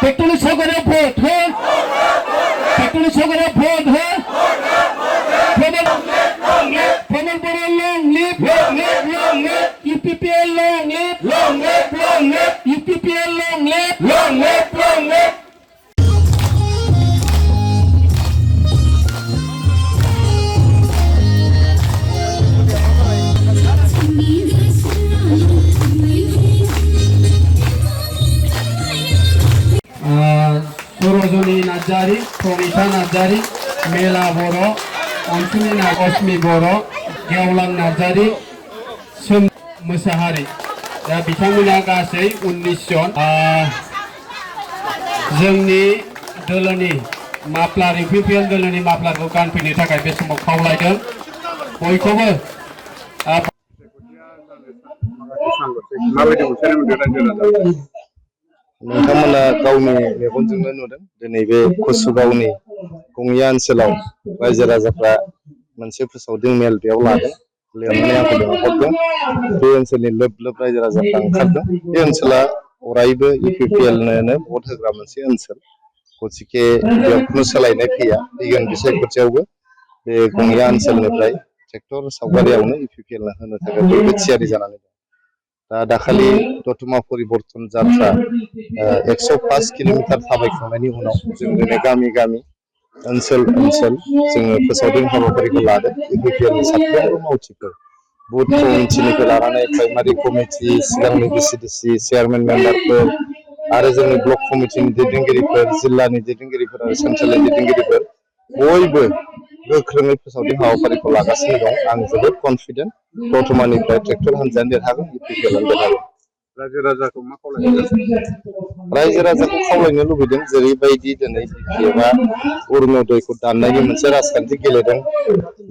tractor सगरे vote हो tractor सगरे भोट हो Pramod Boro long live UPPL long live UPPL long live Sarjani Narzary Pramita Narzary मेला बर अनसुलि अस्मि बर गेवलां नार्जारी सोम मोसाहारी दा बिथांमोना गासै 19 जन जोंनि दोलोनि माफ्लार यूपीपीएल दोलोनि माफ्लारखौ गानफैनो थाखाय बे समाव खावलायदों बयखौबो नोंथांमोना गावनि मेगनजोंनो नुदों दिनै बे कसुगावनि गंया ओनसोलाव रायजो राजाफ्रा मोनसे फोसावदिं मेल बेयाव लादों लिरनानै आंखौ लिंहरदों बे ओनसोलनि लोब लोब रायजो राजाफ्रा ओंखारदों बे ओनसोला अरायबो यूपीपीएलनो भट होग्रा मोनसे ओनसोल गतिके बेयाव खुनु सोलायनाय फैया फैगोन बिसायख'थियावबो बे गंया ओनसोलनिफ्राय ट्रेक्टर सावगारियावनो यूपीपीएलनो होनो थाखाय बयबो थियारि जानानै दं दा दाखालि दतमा परिबर्तन जात्रा 105 किल'मिटार थाबायखांनायनि उनाव जों दिनै गामि गामि ओनसोल ओनसोल जोङो फोसावदिं हाबाफारिखौ लादों यूपीपीएलनि साफ्रोमबो मावथिफोर बुथ कमिटिनिफ्राय लानानै प्राइमारि कमिटि सिगांनि बीसीडीसी चेयारमेन मेम्बारफोर आरो जोंनि ब्लक कमिटिनि दैदेनगिरिफोर जिल्लानि दैदेनगिरिफोर आरो सेन्ट्रेलनि दैदेनगिरिफोर बयबो गोख्रोङै फोसावदिं हाबाफारिखौ लागासिनो दं आं जोबोद कनफिडेन्ट दतमानिफ्राय ट्रेक्टर हानजायानो देरहागोन यूपीपीएलआनो देरहागोन रायजो राजाखौ मा खावलायनो रायजो राजाखौ खावलायनो लुबैदों जेरैबायदि दिनै बिपिएफआ अरुणोदयखौ दाननायनि मोनसे राजखान्थि गेलेदों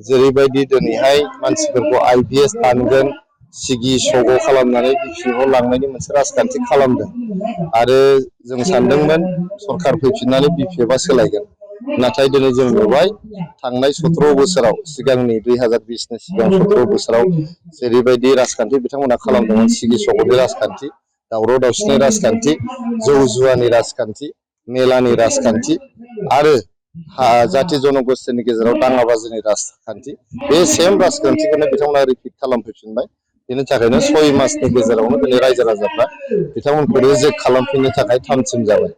जेरैबायदि दिनैहाय मानसिफोरखौ आईपीएस दानगोन सिगि सग' खालामनानै बिपिएफआव लांनायनि मोनसे राजखान्थि खालामदों आरो जों सानदोंमोन सरकार फैफिननानै बिपिएफआ सोलायगोन नाथाय दिनै जों नुबाय थांनाय 17 बोसोराव सिगांनि 2020 नि सिगां 17 बोसोराव जेरैबायदि राजखान्थि बिथांमोना खालामदोंमोन सिगि सग'नि राजखान्थि दावराव दावसिनि राजखान्थि जौ जुवानि राजखान्थि मेलानि राजखान्थि आरो जाति जनगोष्ठीनि गेजेराव दाङाबाजिनि राजखान्थि बे सेम राजखान्थिखौनो बिथांमोना रिपिट खालामफैफिनबाय बेनि थाखायनो 6 मासनि गेजेरावनो दिनै रायजो राजाफ्रा बिथांमोनखौ रिजेक्ट खालामफिननो थाखाय थामथिम जाबाय